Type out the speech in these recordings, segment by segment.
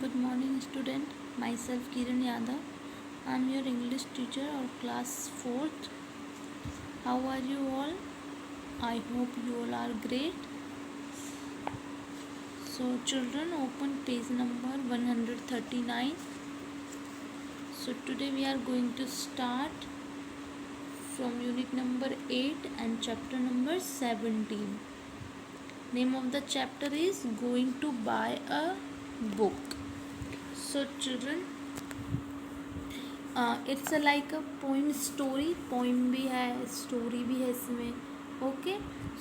Good morning, student. Myself Kiran Yadav. I'm your English teacher of class 4th. How are you all? I hope you all are great. So, children, open page number 139. So, today we are going to start from unit number 8 and chapter number 17. Name of the chapter is Going to Buy a Book. So, children, it's like a poem story. Poem भी है, story भी है इसमें. Okay,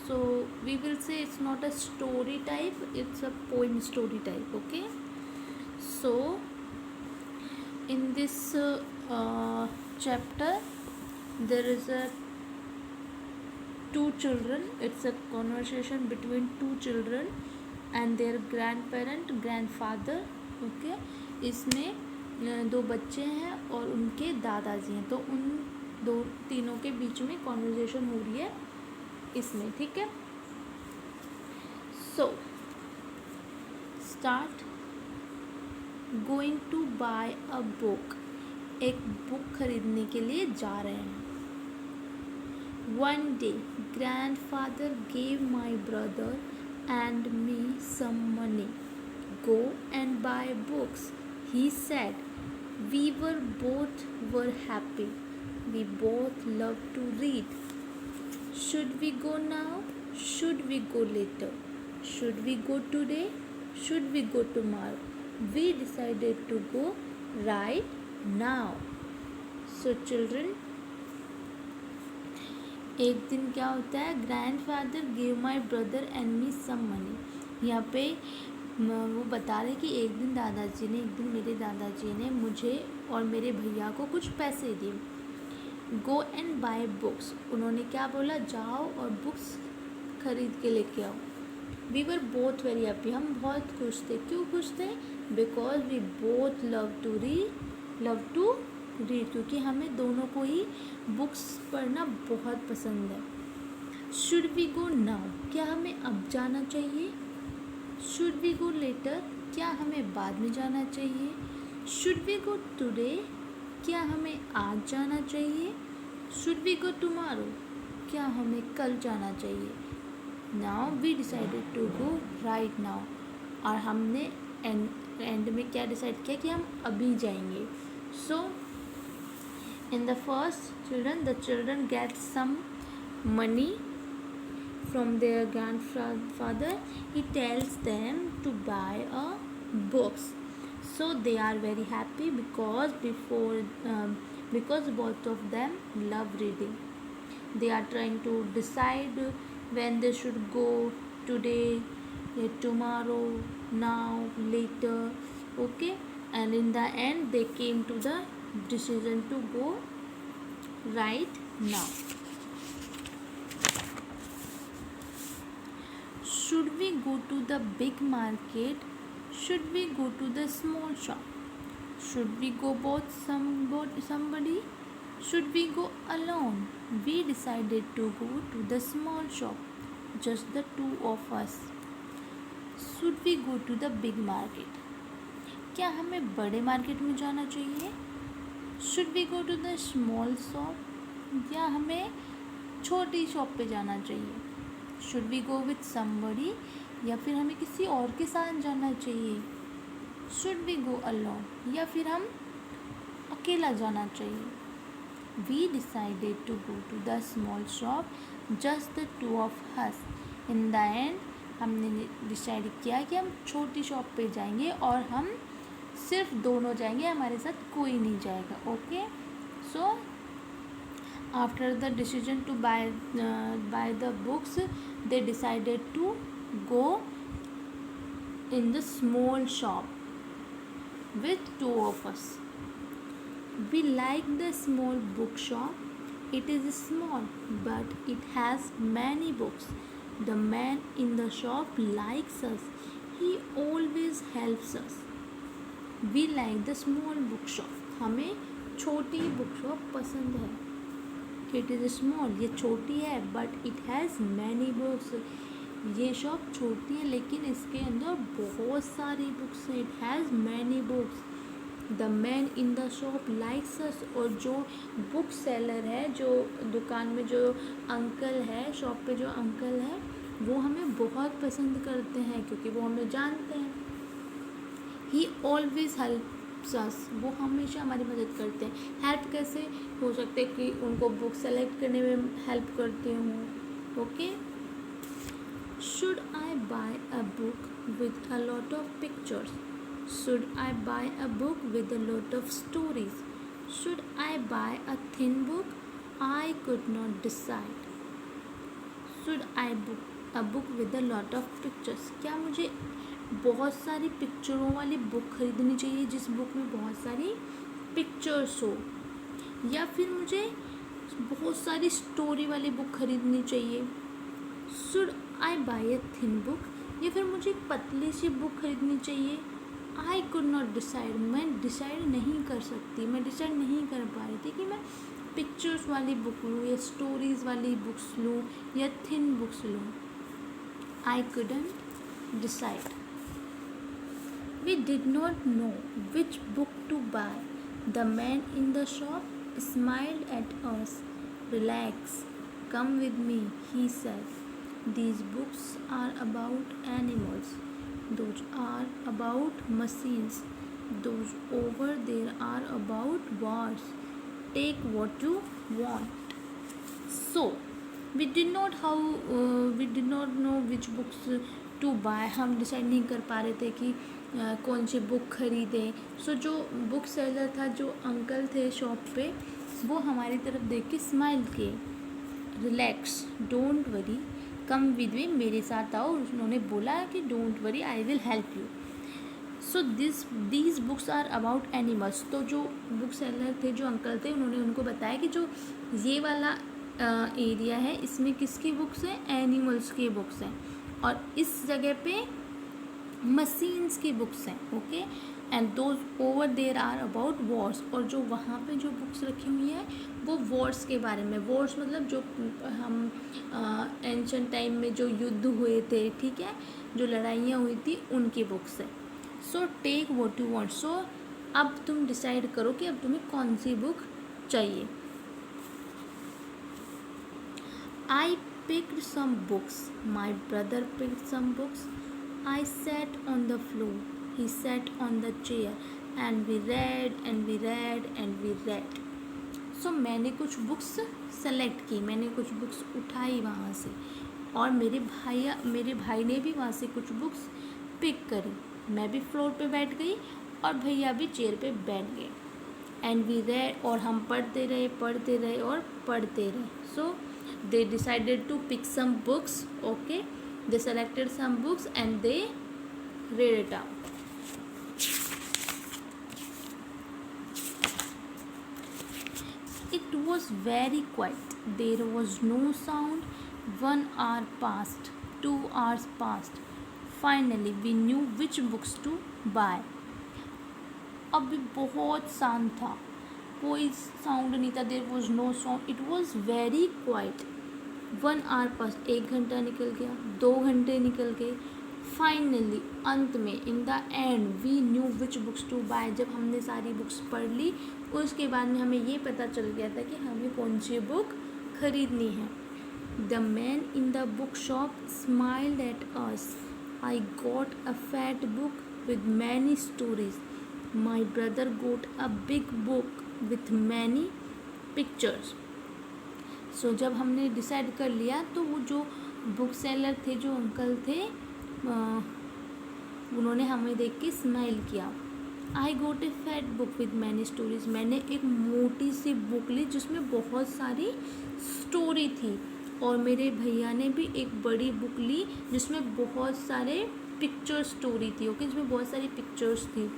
so we will say it's not a story type, it's a poem story type. Okay, so in this chapter there is a two children. It's a conversation between two children and their grandfather. Okay, इसमें दो बच्चे हैं और उनके दादाजी हैं. तो उन तीनों के बीच में कॉन्वर्जेशन हो रही है इसमें. ठीक है, so start. Going to buy a book. एक बुक खरीदने के लिए जा रहे हैं. One day grandfather gave my brother and me some money. Go and buy books, he said. We both were happy. We both loved to read. Should we go now? Should we go later? Should we go today? Should we go tomorrow? We decided to go right now. So children, एक दिन क्या होता है, grandfather give my brother and me some money. यहाँ पे वो बता रहे कि एक दिन मेरे दादाजी ने मुझे और मेरे भैया को कुछ पैसे दिए. Go and buy books. उन्होंने क्या बोला, जाओ और बुक्स खरीद के लेके आओ. We were both very happy. हम बहुत खुश थे. क्यों खुश थे? Because we both love to read, क्योंकि हमें दोनों को ही बुक्स पढ़ना बहुत पसंद है. Should we go now. क्या हमें अब जाना चाहिए? Should we go later. क्या हमें बाद में जाना चाहिए? Should we go today. क्या हमें आज जाना चाहिए? Should we go tomorrow. क्या हमें कल जाना चाहिए? Now we decided to go right now. और हमने एंड में क्या डिसाइड किया कि हम अभी जाएंगे. So in the first the children get some money from their grandfather. He tells them to buy a books. So they are very happy because both of them love reading. They are trying to decide when they should go, today, tomorrow, now, later. Okay, and in the end they came to the decision to go right now. Should we go to the big market? Should we go to the small shop? Should we go both somebody? Should we go alone? We decided to go to the small shop, just the two of us. Should we go to the big market? क्या हमें बड़े market में जाना चाहिए? Should we go to the small shop? या हमें छोटी shop पे जाना चाहिए? Should we go with somebody. या फिर हमें किसी और के साथ जाना चाहिए? Should we go alone. या फिर हम अकेला जाना चाहिए? We decided to go to the small shop, just the two of us. In the end हमने डिसाइड किया कि हम छोटी शॉप पे जाएंगे और हम सिर्फ दोनों जाएंगे, हमारे साथ कोई नहीं जाएगा. Okay, so after the decision to buy the books, they decided to go in the small shop with two of us. We like the small bookshop. It is small but it has many books. The man in the shop likes us. He always helps us. We like the small bookshop. हमें छोटी bookshop पसंद है. It is small, ये छोटी है, but it has many books. ये shop छोटी है लेकिन इसके अंदर बहुत सारी बुक्स है. It has many books. The man in the shop likes us. और जो बुक सेलर है, जो दुकान में जो अंकल है, शॉप पे जो अंकल है, वो हमें बहुत पसंद करते हैं क्योंकि वो हमें जानते हैं. ही ऑलवेज हेल्प्स अस. वो हमेशा हमारी मदद करते हैं. हेल्प कैसे हो सकते हैं कि उनको बुक सेलेक्ट करने में हेल्प करती हूँ. Okay. Should I buy a book with a lot of pictures? Should I buy a book with a lot of stories? Should I buy a thin book? I could not decide. Should I book a book with a lot of pictures? क्या मुझे बहुत सारी पिक्चरों वाली book खरीदनी चाहिए जिस book में बहुत सारी पिक्चर्स हो, या फिर मुझे बहुत सारी स्टोरी वाली बुक खरीदनी चाहिए? Should I by a thin book, या फिर मुझे पतली सी बुक खरीदनी चाहिए? I could not decide. मैं डिसाइड नहीं कर सकती, मैं डिसाइड नहीं कर पा रही थी कि मैं पिक्चर्स वाली बुक लूँ या स्टोरीज वाली बुक्स लूँ या थिन बुक्स लूँ. I couldn't decide. We did not know which book to buy. The man in the shop smiled at us. Relax, come with me, he said. These books are about animals. Those are about machines. Those over there are about wars. Take what you want. So, we did not know which books to buy. हम decide नहीं कर पा रहे थे कि कौन सी book खरीदें. सो जो बुक सेलर था, जो अंकल थे शॉप पे, वो हमारी तरफ देख के स्माइल किए. Relax, don't worry, come with me, मेरे साथ आओ. उन्होंने बोला कि don't worry, I will help you. So these books are about animals. तो जो बुक सेलर थे, जो अंकल थे, उन्होंने उनको बताया कि जो ये वाला एरिया है, इसमें किसकी बुक्स हैं? एनिमल्स की बुक्स हैं. और इस जगह पे मशीन्स की बुक्स हैं. Okay. And those over there are about wars. और जो वहाँ पे जो बुक्स रखी हुई हैं वो वॉर्स के बारे में. वॉर्स मतलब जो हम एंशंट टाइम में जो युद्ध हुए थे, ठीक है, जो लड़ाइयाँ हुई थी, उनकी बुक्स है. So take what you want. So अब तुम डिसाइड करो कि अब तुम्हें कौन सी बुक चाहिए. आई picked some books. My brother picked some books. I sat on the floor. He sat on the chair. And we read and we read and we read. So मैंने कुछ बुक्स सेलेक्ट की, मैंने कुछ books उठाई वहाँ से, और मेरे भाई ने भी वहाँ से कुछ बुक्स पिक करी. मैं भी फ्लोर पे बैठ गई और भैया भी चेयर पे बैठ गए. एंड वी रेड, और हम पढ़ते रहे और पढ़ते रहे. सो they decided to pick some books. Okay, they selected some books and they read it out. It was very quiet. There was no sound. 1 hour passed. 2 hours passed. Finally we knew which books to buy. अभी बहुत शांत था, कोई sound नहीं था. There was no sound. It was very quiet. 1 hour pass, 1 घंटा निकल गया, 2 घंटे निकल गए. फाइनली, अंत में, in the end, we knew which books to buy. जब हमने सारी बुक्स पढ़ ली, उसके बाद में हमें ये पता चल गया था कि हमें कौन सी बुक खरीदनी है. The man in the book shop smiled at us. I got a fat book with many stories. My brother got a big book with many pictures. So जब हमने डिसाइड कर लिया तो वो जो बुक सेलर थे, जो अंकल थे, उन्होंने हमें देख के स्माइल किया. I got a fat book with many stories. मैंने एक मोटी सी बुक ली जिसमें बहुत सारी स्टोरी थी. और मेरे भैया ने भी एक बड़ी बुक ली जिसमें बहुत सारे पिक्चर स्टोरी थी. ओके, जिसमें बहुत सारी पिक्चर्स थी.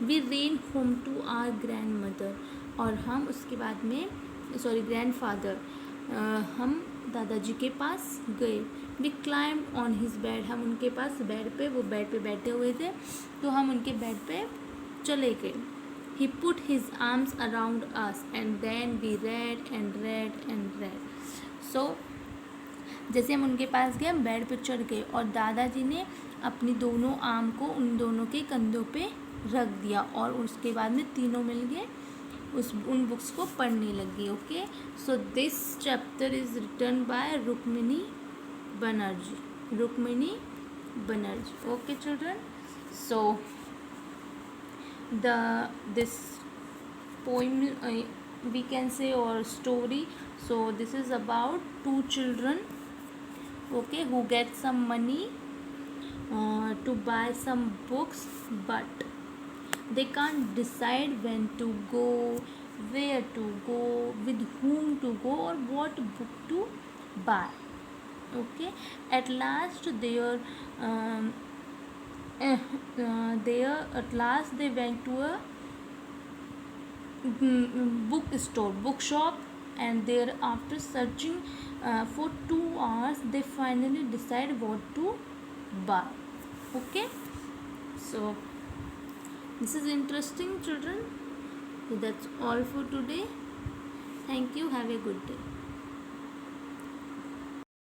We ran home to our grandmother. और हम उसके बाद में, ग्रैंड फादर, हम दादाजी के पास गए. We climbed on his bed. हम उनके पास बेड पे, वो बेड पे बैठे हुए थे, तो हम उनके बेड पे चले गए. He put his arms around us and then we read and read and read. So जैसे हम उनके पास गए, हम बेड पे चढ़ गए और दादाजी ने अपनी दोनों आर्म को उन दोनों के कंधों पे रख दिया और उसके बाद में तीनों मिल गए उन बुक्स को पढ़ने लगी. Okay, so this chapter is written by Rukmini Banerjee. Okay, children. So this poem, we can say, or story. So this is about two children, okay, who get some money to buy some books, but they can't decide when to go, where to go, with whom to go, or what book to buy. Okay, at last um, they went to a bookshop, and there, after searching for 2 hours, they finally decide what to buy. Okay, so this is interesting, children. So that's all for today. Thank you. Have a good day.